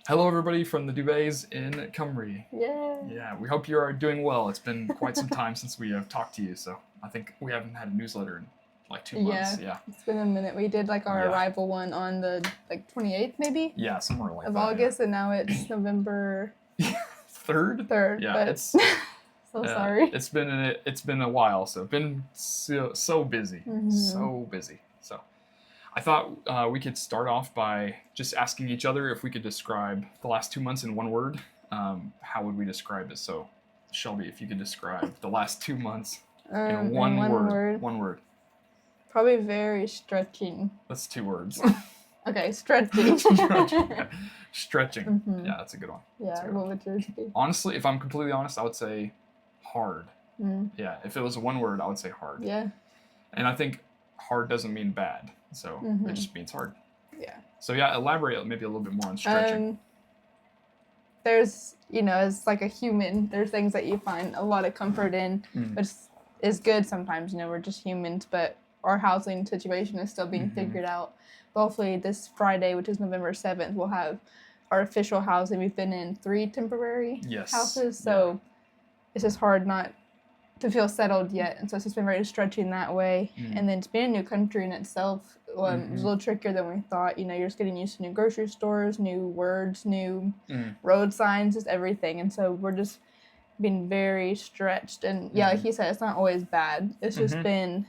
Hello, everybody from the Duvets in Cymru. Yeah. Yeah, we hope you are doing well. It's been quite some time since we have talked to you, so I think we haven't had a newsletter in like 2 months. Yeah, It's been a minute. We did like our Yeah. arrival one on the 28th maybe yeah, somewhere like of that. August, and now it's November Yeah. Third. 3rd. Yeah, but it's so sorry. It's been a while, so been so busy, so busy. So I thought we could start off by just asking each other if we could describe the last 2 months in one word. How would we describe it? So, Shelby, if you could describe the last 2 months in one word. One word. Probably very stretching. That's 2 words. Okay, stretching. Stretching. Yeah, that's a good one. Yeah, what would yours be? Honestly, if I'm completely honest, I would say hard. Yeah, if it was one word, I would say hard. Yeah. And I think hard doesn't mean bad, so it just means hard. Yeah. So yeah, elaborate maybe a little bit more on stretching. There's, as like a human, there's things that you find a lot of comfort in, which is good sometimes. We're just humans, but our housing situation is still being figured out. But hopefully this Friday, which is November 7th, we'll have our official housing. We've been in 3 temporary houses, so it's just hard not to feel settled yet. And so it's just been very stretching that way. And then to be in a new country in itself was a little trickier than we thought. You're just getting used to new grocery stores, new words, new road signs, just everything. And so we're just being very stretched. And like you said, it's not always bad. It's just been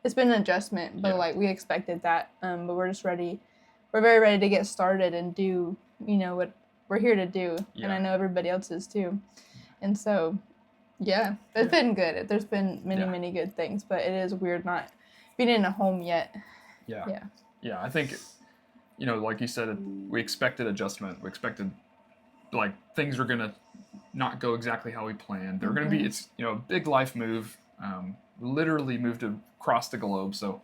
an adjustment, but like we expected that. But we're just ready. We're very ready to get started and do, what we're here to do. Yeah. And I know everybody else is too. And so, it's been good. There's been many good things, but it is weird not being in a home yet. Yeah, I think, like you said, we expected adjustment. We expected, like, things were going to not go exactly how we planned. They're going to be, it's, a big life move. Literally moved across the globe, so,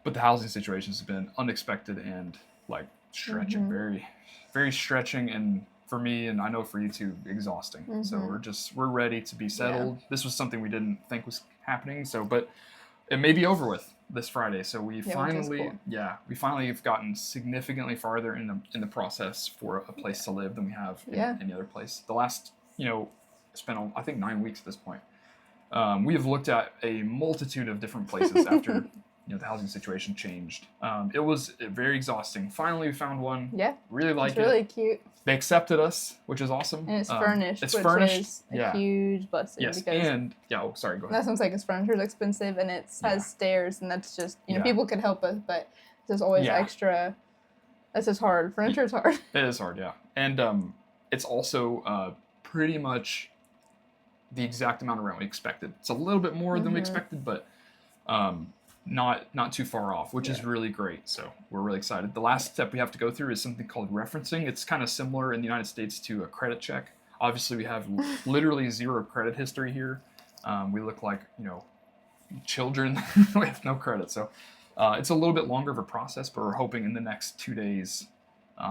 but the housing situation has been unexpected and, like, stretching, very, very stretching, and for me, and I know for you too, exhausting. So we're ready to be settled. This was something we didn't think was happening, but it may be over with this Friday. So we finally have gotten significantly farther in the process for a place to live than we have in any other place. The last, it's been I think 9 weeks at this point. We have looked at a multitude of different places after the housing situation changed. It was very exhausting. Finally, we found one. Yeah, really like it. It's really cute. They accepted us, which is awesome. And it's furnished. Which is a huge blessing. Yes, because sorry, go ahead. That sounds like it's furniture is expensive, and it has stairs, and that's just people could help us, but there's always extra. That's just hard. Furniture is hard. It is hard, yeah, and it's also pretty much the exact amount of rent we expected. It's a little bit more than we expected, but not too far off, which is really great. So we're really excited. The last step we have to go through is something called referencing. It's kind of similar in the United States to a credit check. Obviously, we have literally zero credit history here. We look like children with no credit. So it's a little bit longer of a process, but we're hoping in the next 2 days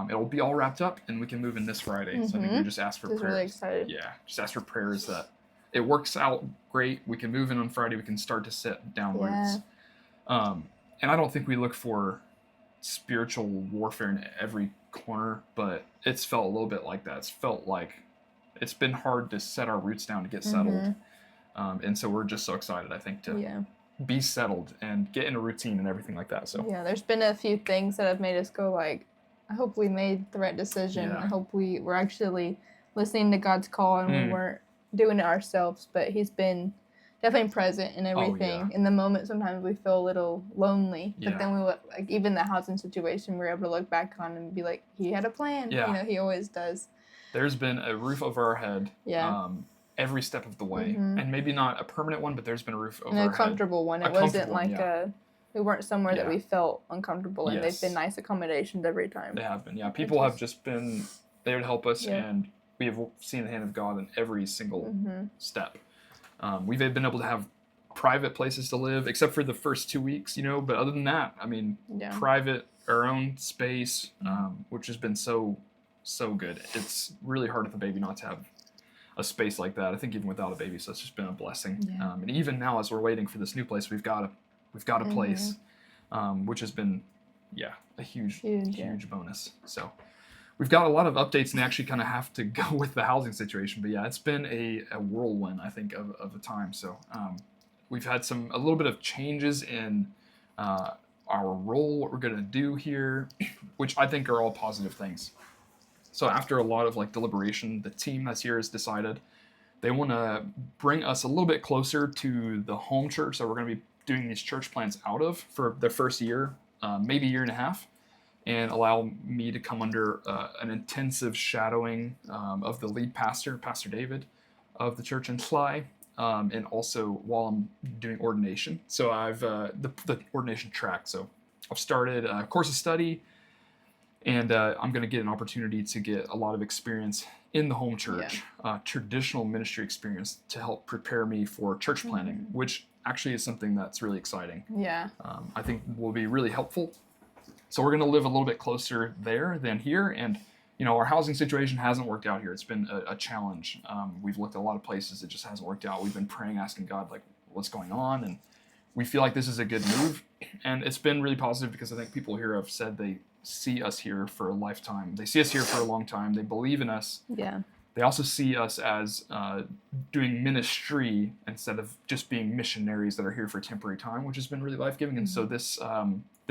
it'll be all wrapped up and we can move in this Friday. So I think we just ask for prayers. Really excited. Yeah, just ask for prayers that it works out great. We can move in on Friday. We can start to set down roots. And I don't think we look for spiritual warfare in every corner, but it's felt a little bit like that. It's felt like it's been hard to set our roots down to get settled. And so we're just so excited, I think, to be settled and get in a routine and everything like that. So there's been a few things that have made us go like, I hope we made the right decision. I hope we were actually listening to God's call and we weren't doing it ourselves, but he's been definitely present in everything. In the moment, sometimes we feel a little lonely, but then we even the housing situation, we're able to look back on and be like, he had a plan. He always does. There's been a roof over our head every step of the way, and maybe not a permanent one, but there's been a roof over our head. And a comfortable one. It wasn't like we weren't somewhere that we felt uncomfortable in. They've been nice accommodations every time. They have been, People have just been there to help us, and we have seen the hand of God in every single step. We've been able to have private places to live, except for the first 2 weeks, but other than that, I mean, private, our own space, which has been so good. It's really hard with a baby not to have a space like that. I think even without a baby, so it's just been a blessing. And even now, as we're waiting for this new place, we've got a place, which has been, a huge bonus. So we've got a lot of updates, and they actually kind of have to go with the housing situation. But yeah, it's been a whirlwind, I think, of a time. So we've had a little bit of changes in our role, what we're going to do here, which I think are all positive things. So after a lot of like deliberation, the team that's here has decided they want to bring us a little bit closer to the home church that we're going to be doing these church plants out of for the first year, maybe year and a half, and allow me to come under an intensive shadowing of the lead pastor, Pastor David, of the church in Sly, and also while I'm doing ordination. So I've the ordination track. So I've started a course of study, and I'm going to get an opportunity to get a lot of experience in the home church, traditional ministry experience to help prepare me for church planting, which actually is something that's really exciting. Yeah. I think will be really helpful. So we're going to live a little bit closer there than here, and our housing situation hasn't worked out here. It's been a challenge. We've looked at a lot of places. It just hasn't worked out. We've been praying, asking God, like, what's going on, and we feel like this is a good move, and it's been really positive because I think people here have said they see us here for a lifetime. They see us here for a long time. They believe in us. Yeah. They also see us as doing ministry instead of just being missionaries that are here for a temporary time, which has been really life-giving. And so this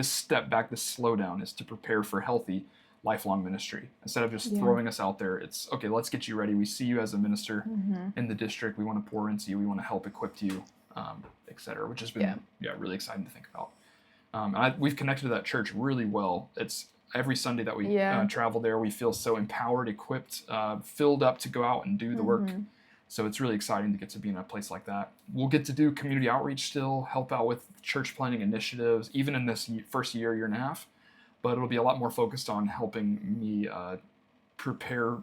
step back, this slowdown is to prepare for healthy, lifelong ministry. Instead of just throwing us out there, it's, okay, let's get you ready. We see you as a minister in the district. We want to pour into you. We want to help equip you, et cetera, which has been really exciting to think about. We've connected to that church really well. It's every Sunday that we travel there, we feel so empowered, equipped, filled up to go out and do the work. So it's really exciting to get to be in a place like that. We'll get to do community outreach still, help out with church planting initiatives, even in this first year and a half. But it'll be a lot more focused on helping me prepare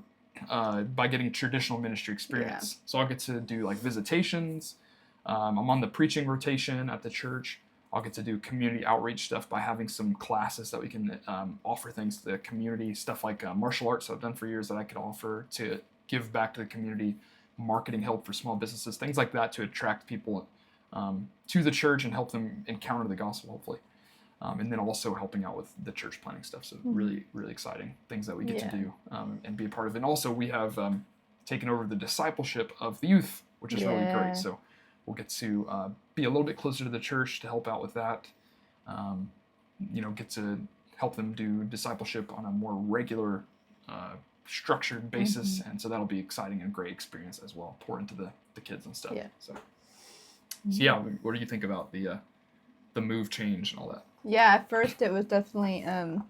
by getting traditional ministry experience. So I'll get to do like visitations. I'm on the preaching rotation at the church. I'll get to do community outreach stuff by having some classes that we can offer things to the community, stuff like martial arts I've done for years that I could offer to give back to the community, marketing help for small businesses, things like that to attract people to the church and help them encounter the gospel, hopefully. And then also helping out with the church planning stuff. So really, really exciting things that we get to do and be a part of. And also we have taken over the discipleship of the youth, which is really great. So we'll get to be a little bit closer to the church to help out with that. Get to help them do discipleship on a more regular, structured basis. And so that'll be exciting and a great experience as well. Pour into the kids and stuff. So what do you think about the move change and all that? Yeah, at first it was definitely, when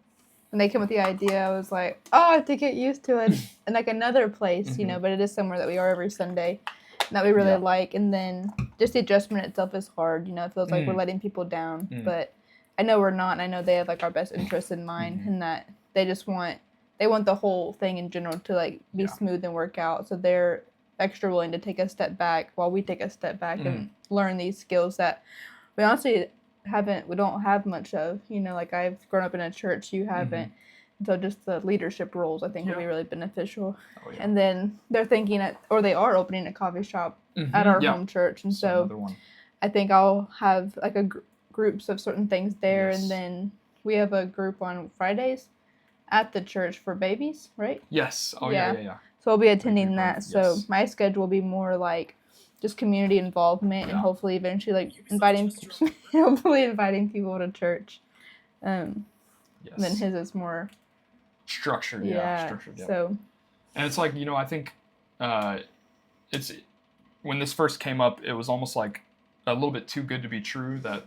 they came with the idea, I was like, oh, I have to get used to it. And like another place, but it is somewhere that we are every Sunday that we really like. And then just the adjustment itself is hard. It feels like we're letting people down. But I know we're not. And I know they have like our best interests in mind and that they just want the whole thing in general to like be smooth and work out. So they're extra willing to take a step back while we take a step back and learn these skills that we honestly we don't have much of. Like I've grown up in a church, you haven't. So just the leadership roles, I think, will be really beneficial. And then they're thinking they are opening a coffee shop at our home church. And so I think I'll have like groups of certain things there. And then we have a group on Fridays at the church for babies, right? Yes. Oh, yeah. So I'll be attending that. Yes. So my schedule will be more like just community involvement and hopefully eventually like inviting people to church. Then his is more structured. Structured. So, and it's like, I think it's when this first came up, it was almost like a little bit too good to be true that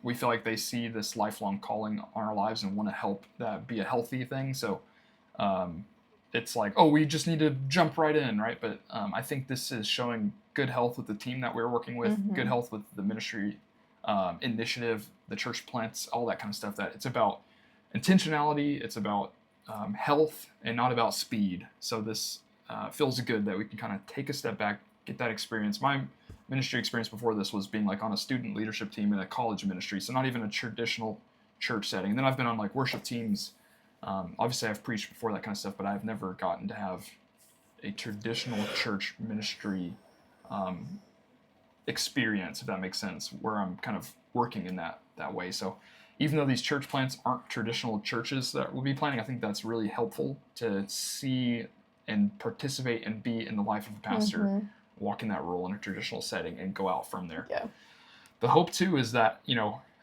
we feel like they see this lifelong calling on our lives and want to help that be a healthy thing. So it's like, oh, we just need to jump right in, right? But I think this is showing good health with the team that we're working with, good health with the ministry initiative, the church plants, all that kind of stuff. That it's about intentionality, it's about health, and not about speed. So this feels good that we can kind of take a step back, get that experience. My ministry experience before this was being like on a student leadership team in a college ministry, so not even a traditional church setting. And then I've been on like worship teams. Obviously, I've preached before, that kind of stuff, but I've never gotten to have a traditional church ministry experience, if that makes sense, where I'm kind of working in that way. So even though these church plants aren't traditional churches that we'll be planning, I think that's really helpful to see and participate and be in the life of a pastor, walk in that role in a traditional setting and go out from there. Yeah. The hope too is that,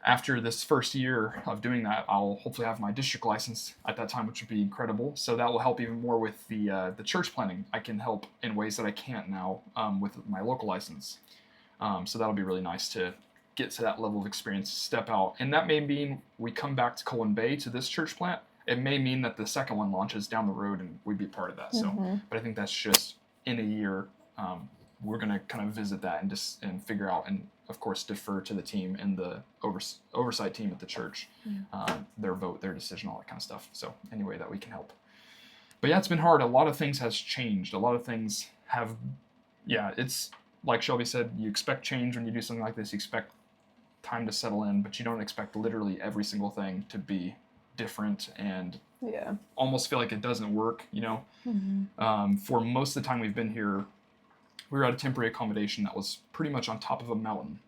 after this first year of doing that, I'll hopefully have my district license at that time, which would be incredible. So that will help even more with the church planning. I can help in ways that I can't now with my local license. So that'll be really nice to get to that level of experience, step out. And that may mean we come back to Colen Bay to this church plant. It may mean that the second one launches down the road and we'd be part of that. So, but I think that's just in a year. We're going to kind of visit that and figure out, and of course defer to the team and the oversight team at the church, their vote, their decision, all that kind of stuff. So any way that we can help. But yeah, it's been hard. A lot of things has changed. A lot of things have, it's like Shelby said, you expect change when you do something like this. You expect time to settle in, but you don't expect literally every single thing to be different and almost feel like it doesn't work, For most of the time we've been here, we were at a temporary accommodation that was pretty much on top of a mountain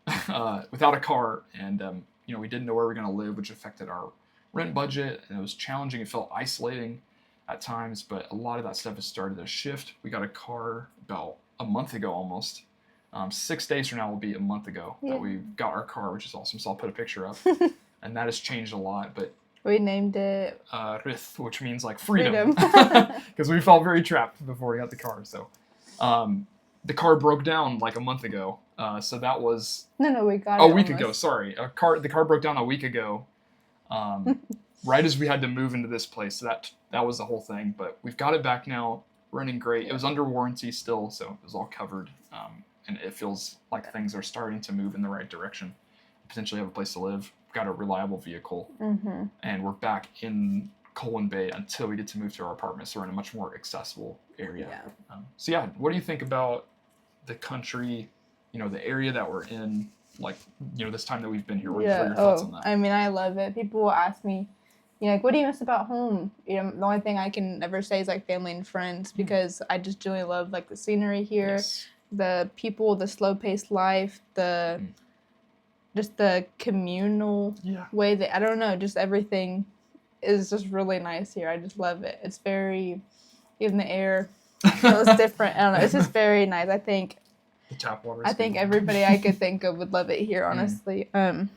without a car. And, we didn't know where we were going to live, which affected our rent budget. And it was challenging. It felt isolating at times, but a lot of that stuff has started to shift. We got a car about a month ago almost. 6 days from now will be a month ago that we got our car, which is awesome. So I'll put a picture up. And that has changed a lot. But we named it Rith, which means like freedom. Because we felt very trapped before we got the car. So the car broke down like a month ago. So that was we got it a week ago. Sorry, the car broke down a week ago. Right as we had to move into this place. So that was the whole thing. But we've got it back now, running great. It was under warranty still, so it was all covered. And it feels like things are starting to move in the right direction. Potentially have a place to live. We've got a reliable vehicle, and we're back in Colen Bay until we get to move to our apartment. So we're in a much more accessible area. What do you think about the country? The area that we're in. Like, this time that we've been here. What are your thoughts on that? I mean, I love it. People will ask me, like, what do you miss about home? The only thing I can ever say is like family and friends, because I just really love like the scenery here. The people, the slow-paced life, just the communal way that, I don't know, just everything is just really nice here. I just love it. It's very, even the air feels different. I don't know. It's just very nice. I think the tap water. I think everybody I could think of would love it here, honestly. But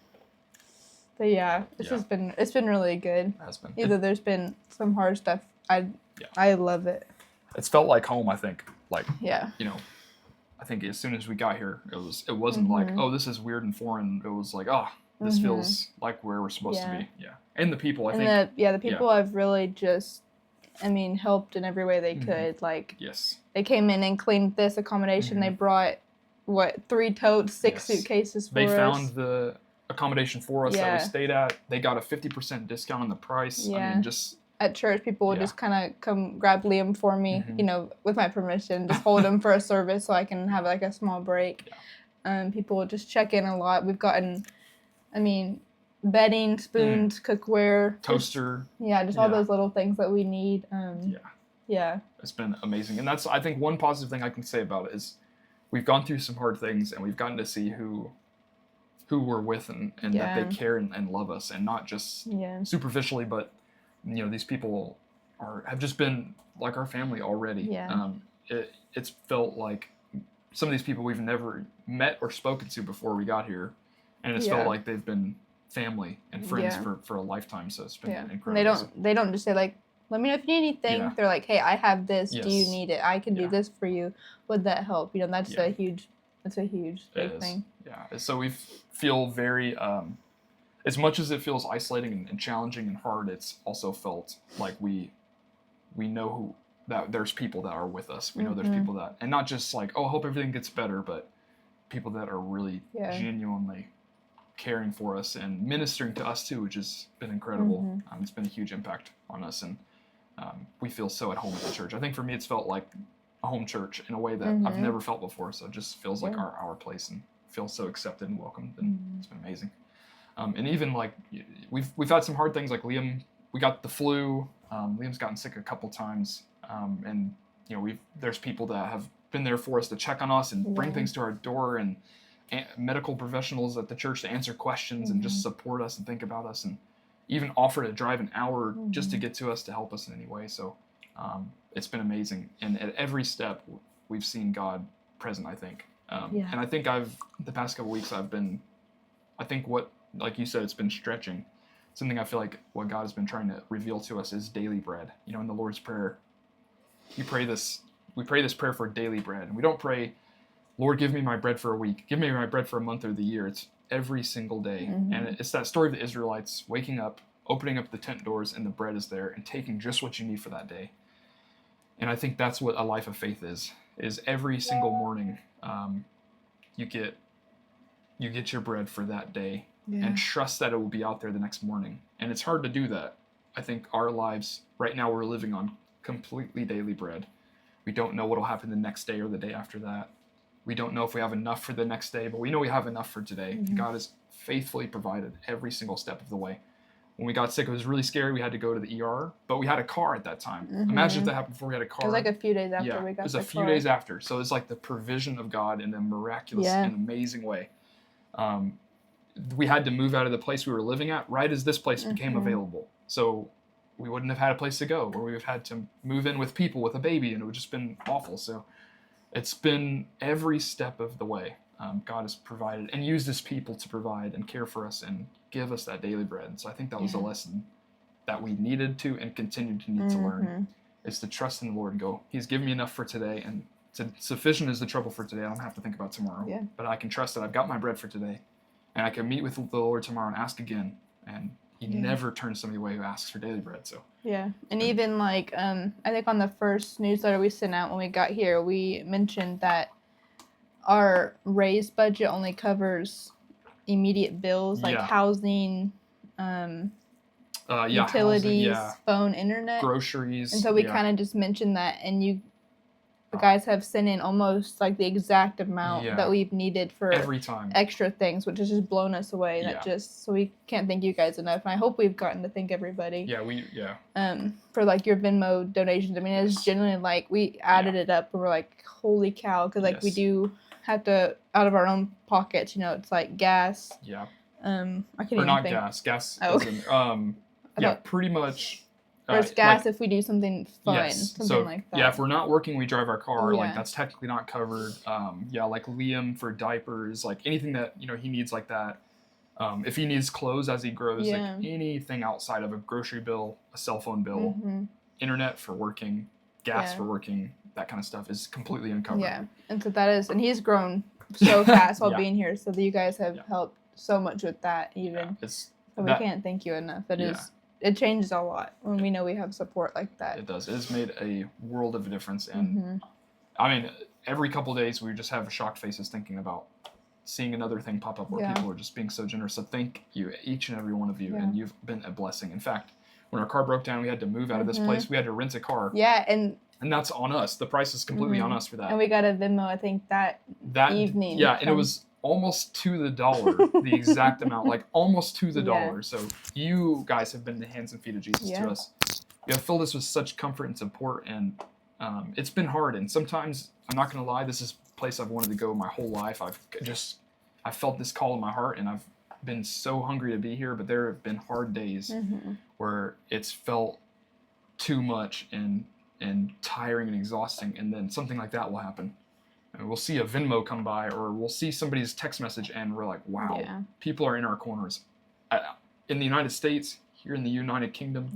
yeah, it's been really good. It has been. Either there's been some hard stuff. I love it. It's felt like home, I think. Like, I think as soon as we got here, it wasn't like, oh, this is weird and foreign. It was like, oh, this feels like where we're supposed to be. Yeah. And the people, I think. The people have really just, helped in every way they could. Like, they came in and cleaned this accommodation. They brought, 3 totes, 6 suitcases for us. They found the accommodation for us that we stayed at. They got a 50% discount on the price. Yeah. At church, people would just kind of come grab Liam for me, with my permission, just hold him for a service so I can have like a small break. People would just check in a lot. We've gotten, bedding, spoons, cookware. Toaster. All those little things that we need. It's been amazing. And that's, I think, one positive thing I can say about it is we've gone through some hard things and we've gotten to see who we're with and that they care and love us, and not just superficially, but these people have just been like our family already. It's felt like some of these people we've never met or spoken to before we got here, and it's felt like they've been family and friends for a lifetime. So it's been incredible. They don't just say like, let me know if you need anything. They're like, hey, I have this. Do you need it? I can do this for you. Would that help? That's a huge big thing. Yeah. So we feel very. As much as it feels isolating and challenging and hard, it's also felt like we know that there's people that are with us. We know there's people that, and not just like, oh, I hope everything gets better, but people that are really genuinely caring for us and ministering to us too, which has been incredible. It's been a huge impact on us, and we feel so at home at the church. I think for me, it's felt like a home church in a way that I've never felt before. So it just feels like our place, and feel so accepted and welcomed, and it's been amazing. And even like we've had some hard things, like Liam, we got the flu. Liam's gotten sick a couple times, and there's people that have been there for us to check on us and bring things to our door, and medical professionals at the church to answer questions and just support us and think about us, and even offer to drive an hour just to get to us to help us in any way. So it's been amazing. And at every step, we've seen God present, I think. And I think the past couple weeks, like you said, it's been stretching. Something I feel like what God has been trying to reveal to us is daily bread. You know, in the Lord's Prayer, we pray this prayer for daily bread. And we don't pray, Lord, give me my bread for a week. Give me my bread for a month or the year. It's every single day. And it's that story of the Israelites waking up, opening up the tent doors, and the bread is there, and taking just what you need for that day. And I think that's what a life of faith is every single morning you get your bread for that day. And trust that it will be out there the next morning. And it's hard to do that. I think our lives, right now, we're living on completely daily bread. We don't know what will happen the next day or the day after that. We don't know if we have enough for the next day, but we know we have enough for today. God has faithfully provided every single step of the way. When we got sick, it was really scary. We had to go to the ER, but we had a car at that time. Imagine if that happened before we had a car. It was like a few days after we got the car. It was a few days after. So it's like the provision of God in a miraculous and amazing way. We had to move out of the place we were living at right as this place became available. So we wouldn't have had a place to go, or we would have had to move in with people with a baby, and it would just been awful. So it's been every step of the way. God has provided and used his people to provide and care for us and give us that daily bread. And so I think that was a lesson that we needed to and continue to need to learn, is to trust in the Lord and go, he's given me enough for today, and sufficient is the trouble for today. I don't have to think about tomorrow. But I can trust that I've got my bread for today. And I can meet with the Lord tomorrow and ask again. And he never turns somebody away who asks for daily bread. So and even like I think on the first newsletter we sent out when we got here, we mentioned that our raised budget only covers immediate bills like housing, utilities, phone, internet, groceries. And so we kind of just mentioned that, and the guys have sent in almost like the exact amount that we've needed for every time extra things, which has just blown us away. So we can't thank you guys enough. And I hope we've gotten to thank everybody. For like your Venmo donations. I mean, it's genuinely like we added it up and we're like, holy cow. Cause like we do have to, out of our own pockets, you know, it's like gas. I can't even not think. gas. Oh. Pretty much. Or it's gas if we do something fun, something like that. If we're not working, we drive our car. Like that's technically not covered. Like Liam for diapers, like anything that he needs like that. If he needs clothes as he grows, like anything outside of a grocery bill, a cell phone bill, internet for working, gas for working, that kind of stuff is completely uncovered. And so that is, and he's grown so fast while being here. So that you guys have helped so much with that, even. So we can't thank you enough. It changes a lot when we know we have support like that. It does. It has made a world of a difference. And I mean, every couple of days we just have shocked faces thinking about seeing another thing pop up where people are just being so generous. So thank you, each and every one of you. And you've been a blessing. In fact, when our car broke down, we had to move out of this place. We had to rent a car. And that's on us. The price is completely on us for that. And we got a Venmo, I think, that evening. And it was almost to the dollar, the exact amount, like almost to the dollar. So you guys have been the hands and feet of Jesus to us. You have filled us with such comfort and support, and it's been hard. And sometimes, I'm not going to lie, this is a place I've wanted to go my whole life. I felt this call in my heart, and I've been so hungry to be here, but there have been hard days where it's felt too much and tiring and exhausting, and then something like that will happen. And we'll see a Venmo come by, or we'll see somebody's text message, and we're like, wow, people are in our corners. In the United States, here in the United Kingdom,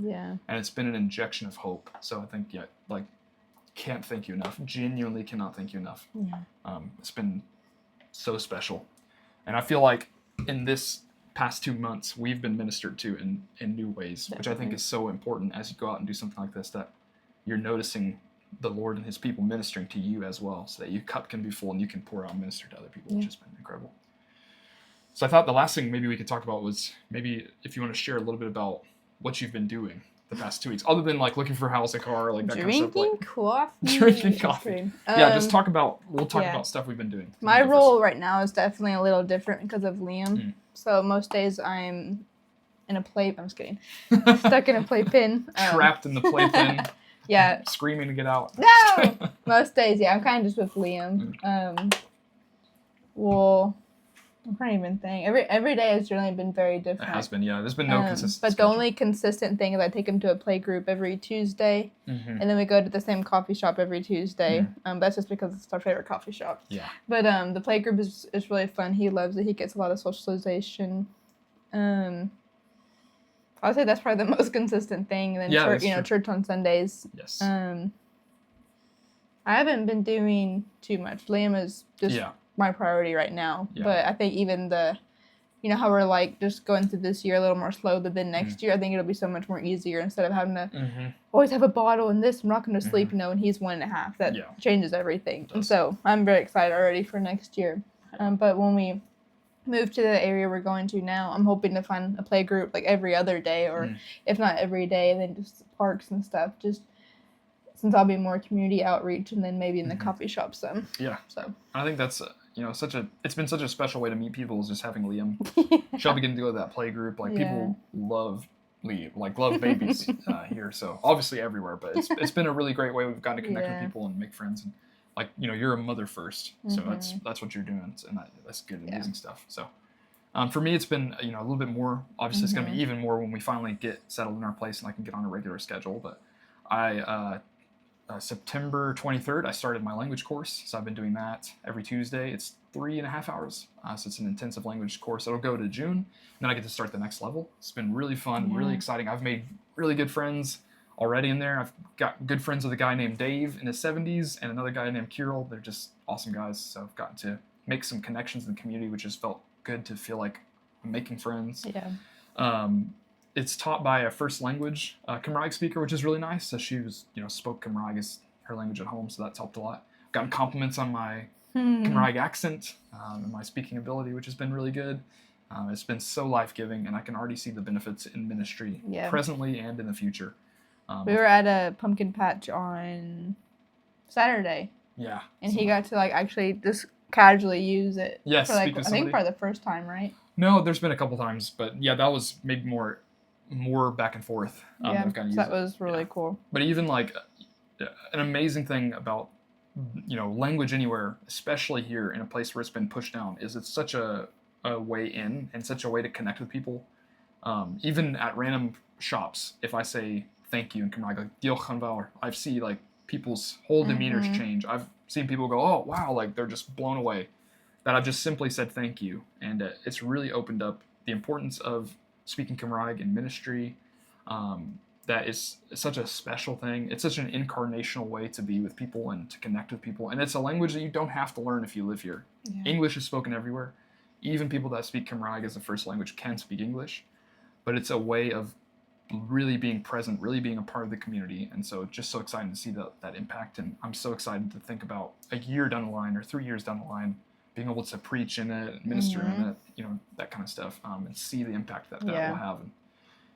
and it's been an injection of hope. So I think, can't thank you enough. Genuinely cannot thank you enough. It's been so special. And I feel like in this past 2 months, we've been ministered to in new ways, which I think is so important as you go out and do something like this, that you're noticing the Lord and his people ministering to you as well, so that your cup can be full and you can pour out and minister to other people, which has been incredible. So I thought the last thing maybe we could talk about was maybe if you want to share a little bit about what you've been doing the past 2 weeks, other than like looking for a house, a car, like that kind of stuff. Drinking coffee. Just we'll talk about stuff we've been doing. My role right now is definitely a little different because of Liam. So most days I'm in a I'm just kidding. Stuck in a playpen. Trapped in the playpen. Screaming to get out. No! Most days, I'm kind of just with Liam. I can't even think. Every day has generally been very different. It has been, yeah. There's been no consistent But schedule. the only consistent thing is I take him to a play group every Tuesday, Mm-hmm. and then we go to the same coffee shop every Tuesday. That's just because it's our favorite coffee shop. Yeah. But the play group is really fun. He loves it. He gets a lot of socialization. I would say that's probably the most consistent thing. And then church on Sundays. Yes. I haven't been doing too much. Liam is just my priority right now. Yeah. But I think even how we're like just going through this year a little more slow than next year, I think it'll be so much more easier instead of having to always have a bottle and this, I'm not going to sleep, and he's 1.5. That changes everything. And so I'm very excited already for next year. But when we move to the area we're going to now, I'm hoping to find a play group like every other day, or if not every day, then just parks and stuff, just since I'll be more community outreach, and then maybe in the coffee shop some. Yeah. So I think that's it's been such a special way to meet people, is just having Liam. Shelby getting to go to that play group. Like people love Liam, like love babies here. So obviously everywhere, but it's been a really great way we've gotten to connect with people and make friends. And like you're a mother first, so that's what you're doing, and that's good, amazing stuff. So. For me, it's been a little bit more. Obviously, it's going to be even more when we finally get settled in our place and I can get on a regular schedule. But September 23rd, I started my language course. So I've been doing that every Tuesday. It's 3.5 hours. So it's an intensive language course. It'll go to June. And then I get to start the next level. It's been really fun, really exciting. I've made really good friends already in there. I've got good friends with a guy named Dave in his 70s and another guy named Kirill. They're just awesome guys. So I've gotten to make some connections in the community, which has felt good to feel like I'm making friends. Yeah. It's taught by a first language Kymraeg speaker, which is really nice. So she was, spoke Kymraeg as her language at home, so that's helped a lot. Gotten compliments on my Kymraeg accent and my speaking ability, which has been really good. It's been so life-giving, and I can already see the benefits in ministry presently and in the future. We were at a pumpkin patch on Saturday. Yeah. And he got to actually just casually use it. Yes, I think for the first time, right? No, there's been a couple times, but yeah, that was maybe more back and forth. That was really cool. But even an amazing thing about language anywhere, especially here in a place where it's been pushed down, is it's such a way in and such a way to connect with people. Even at random shops, if I say thank you in Kymraeg, like Diolch yn fawr, I see people's whole demeanors change. I've seen people go, oh wow, they're just blown away that I've just simply said thank you, and it's really opened up the importance of speaking Kymraeg in ministry. That is such a special thing. It's such an incarnational way to be with people and to connect with people, and it's a language that you don't have to learn if you live here. English is spoken everywhere. Even people that speak Kymraeg as a first language can speak English, but it's a way of really being present, really being a part of the community. And so just so exciting to see that impact. And I'm so excited to think about a year down the line or 3 years down the line, being able to preach in it, minister in it, that kind of stuff, and see the impact that will have. And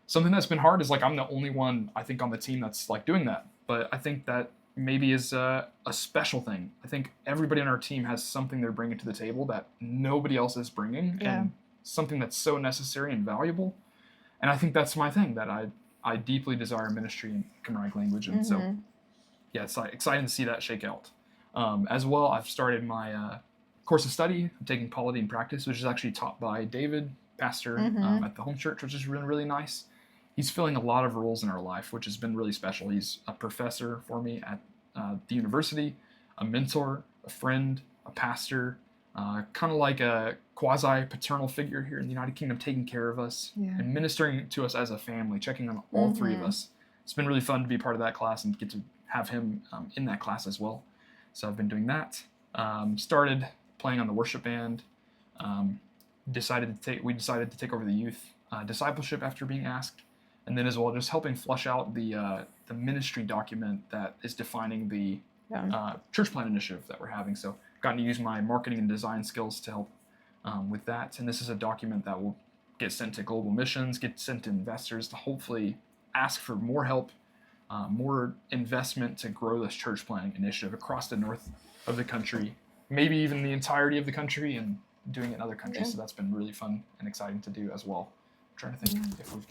something that's been hard is I'm the only one, I think, on the team that's doing that. But I think that maybe is a special thing. I think everybody on our team has something they're bringing to the table that nobody else is bringing, and something that's so necessary and valuable. And I think that's my thing, that I deeply desire ministry in Kymraeg language. And so, it's exciting to see that shake out. As well, I've started my course of study. I'm taking Polity and Practice, which is actually taught by David, pastor at the home church, which is really, really nice. He's filling a lot of roles in our life, which has been really special. He's a professor for me at the university, a mentor, a friend, a pastor, kind of like a quasi-paternal figure here in the United Kingdom, taking care of us and ministering to us as a family, checking on all three of us. It's been really fun to be part of that class and get to have him in that class as well. So I've been doing that. Started playing on the worship band. We decided to take over the youth discipleship after being asked, and then as well just helping flush out the ministry document that is defining the church plant initiative that we're having. So gotten to use my marketing and design skills to help with that. And this is a document that will get sent to global missions, get sent to investors to hopefully ask for more help, more investment to grow this church planting initiative across the north of the country, maybe even the entirety of the country, and doing it in other countries. So that's been really fun and exciting to do as well. I'm trying to think if I've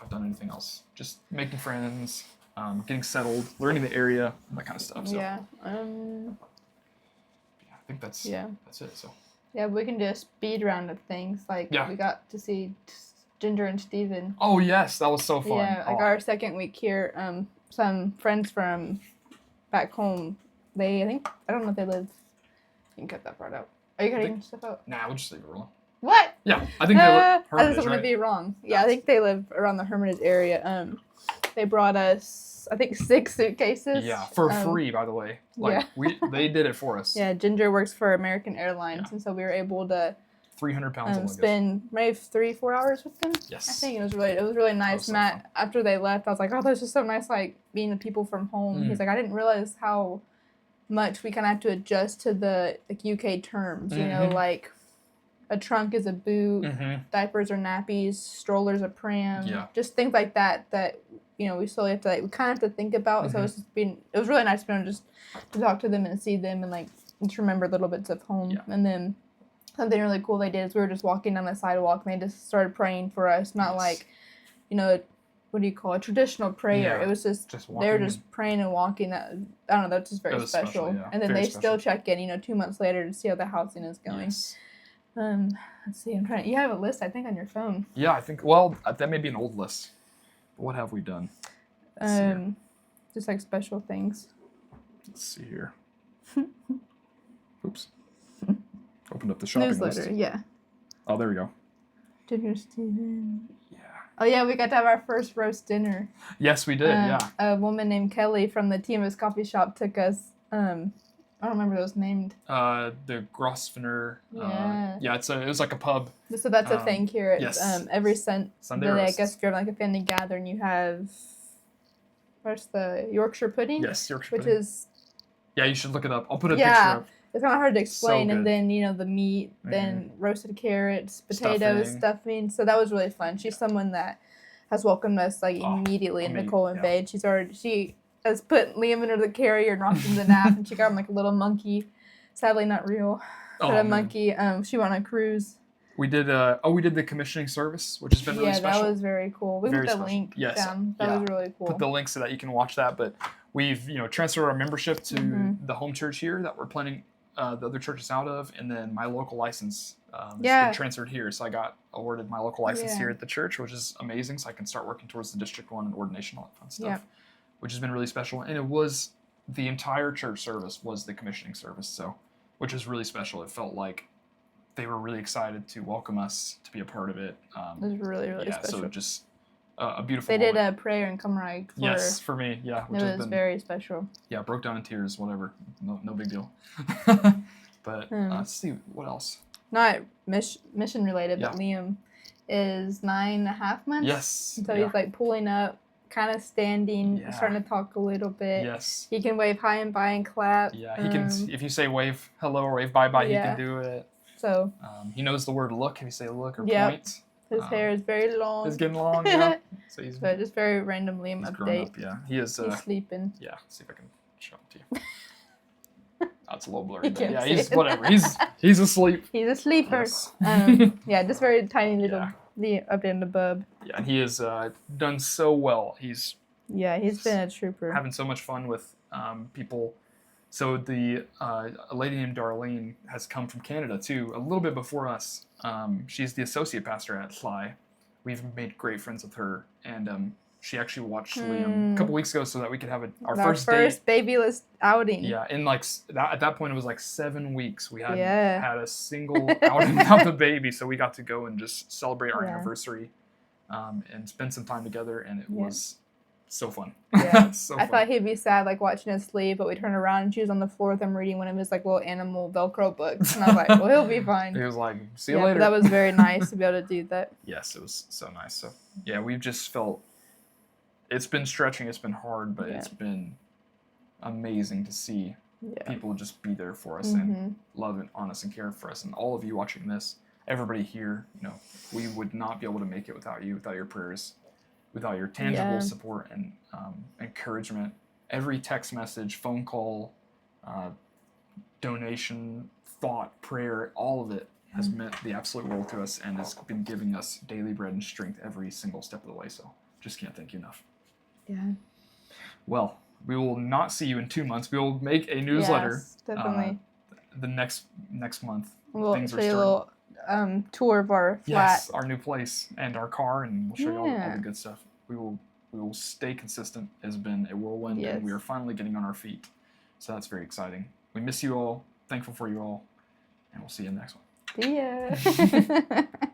done anything else. Just making friends, getting settled, learning the area, that kind of stuff. So. I think that's it. So Yeah, we can do a speed round of things. Like Yeah. we got to see Ginger and Steven. Oh yes, that was so fun. Yeah, like Oh, our second week here, some friends from back home, I don't know if they live. You can cut that part out. Are you cutting stuff out? nah, we'll just leave it rolling. What? Yeah, I think they live I just Hermitage, want right? to be wrong. Yeah, I think they live around the Hermitage area. They brought us, I think, 6 suitcases. Yeah, for free, by the way. Like they did it for us. Yeah, Ginger works for American Airlines, and so we were able to 300 pounds of luggage. spend maybe 3-4 hours with them. Yes. I think it was really nice. so Matt, fun. after they left, I was like, oh, that's just so nice, like being with people from home. He's like, I didn't realize how much we kind of have to adjust to the UK terms. You know, like a trunk is a boot, diapers are nappies, strollers a pram, just things like that. That we slowly have to we kind of have to think about. So it was really nice to just to talk to them and see them and just remember little bits of home. Yeah. And then something really cool they did is we were just walking down the sidewalk and they just started praying for us. Not like, what do you call it? Traditional prayer. Yeah, It was just they were just praying and walking. That I don't know. That's just very special. Yeah. And then Very they still check in, 2 months later to see how the housing is going. Yes. Let's see. You have a list, I think, on your phone. Yeah, I think. Well, that may be an old list. But what have we done? Just like special things. Let's see here. Oops. Opened up the shopping Newsletter. list. Yeah. Oh, there we go. Ginger Steven. Yeah. Oh yeah, we got to have our first roast dinner. Yes, we did. Yeah. A woman named Kelly from the TMS coffee shop took us. I don't remember what it was named. The Grosvenor. Yeah. It was like a pub. So that's a thing here. It's, yes. Every Sunday Sunday, I roasts. guess if you're like a family gathering, you have. Where's the Yorkshire pudding? Yes, Yorkshire Which pudding. is. Yeah, you should look it up. I'll put a Yeah. picture up. It's kind of hard to explain, So and good. then the meat, then roasted carrots, potatoes, stuffing. So that was really fun. She's someone that has welcomed us immediately in Nicole and Bay. She has put Liam into the carrier and rocked him to nap, and she got him like a little monkey. Sadly, not real, but a monkey. She went on a cruise. We did the commissioning service, which has been really special. Yeah, that was very cool. We put the link down. That was really cool. Put the link so that you can watch that. But we've transferred our membership to the home church here that we're planning the other churches out of, and then my local license has been transferred here. So I got awarded my local license here at the church, which is amazing. So I can start working towards the District 1 and ordination, all that fun stuff, which has been really special. And it was the entire church service was the commissioning service, so which was really special. It felt like they were really excited to welcome us to be a part of it. It was really, really special. So just a beautiful They moment. did a prayer in Qumran for me, which it was very special. Yeah, broke down in tears, whatever. No big deal. But let's see, what else? Not mission related, but Liam is 9.5 months. Yes. So he's like pulling up, kind of standing, starting to talk a little bit. Yes. He can wave hi and bye and clap. Yeah, he can. If you say wave hello or wave bye bye, he can do it. So he knows the word look. If you say look or point. His hair is very long. It's getting long. Yeah. So he's just very random Liam update. Up, yeah, he is. He's sleeping. Yeah. See if I can show it to you. That's a little blurry. But yeah, he's whatever. He's asleep. He's a sleeper. Yes. Yeah, just very tiny little up in the bub. Yeah, and he has done so well. He's been a trooper. Having so much fun with people. So a lady named Darlene has come from Canada too, a little bit before us. She's the associate pastor at Fly. We've made great friends with her, and she actually watched Liam a couple weeks ago so that we could have our first babyless outing. Yeah, in at that point it was like 7 weeks. We hadn't had a single outing without the baby, so we got to go and just celebrate our anniversary, and spend some time together, and it was so fun. Yeah, so I thought he'd be sad like watching us sleep, but we turned around and she was on the floor with him reading one of his like little animal Velcro books, and I was like, well, he'll be fine. He was like, see you later. But that was very nice to be able to do that. Yes, it was so nice. So yeah, we've just felt it's been stretching, it's been hard, but it's been amazing to see people just be there for us and love and honest and care for us. And all of you watching this, everybody here, we would not be able to make it without you, without your prayers, without your tangible support and encouragement. Every text message, phone call, donation, thought, prayer, all of it has meant the absolute world to us and has been giving us daily bread and strength every single step of the way. So just can't thank you enough. Yeah. Well, we will not see you in 2 months. We will make a newsletter. Yes, definitely. the next month. We'll Things show are you a starting. little tour of our flat. Yes, our new place and our car, and we'll show you all Yeah. the good stuff. We will stay consistent. It has been a whirlwind, and we Yes. are finally getting on our feet. So that's very exciting. We miss you all. Thankful for you all, and we'll see you in the next one. See ya.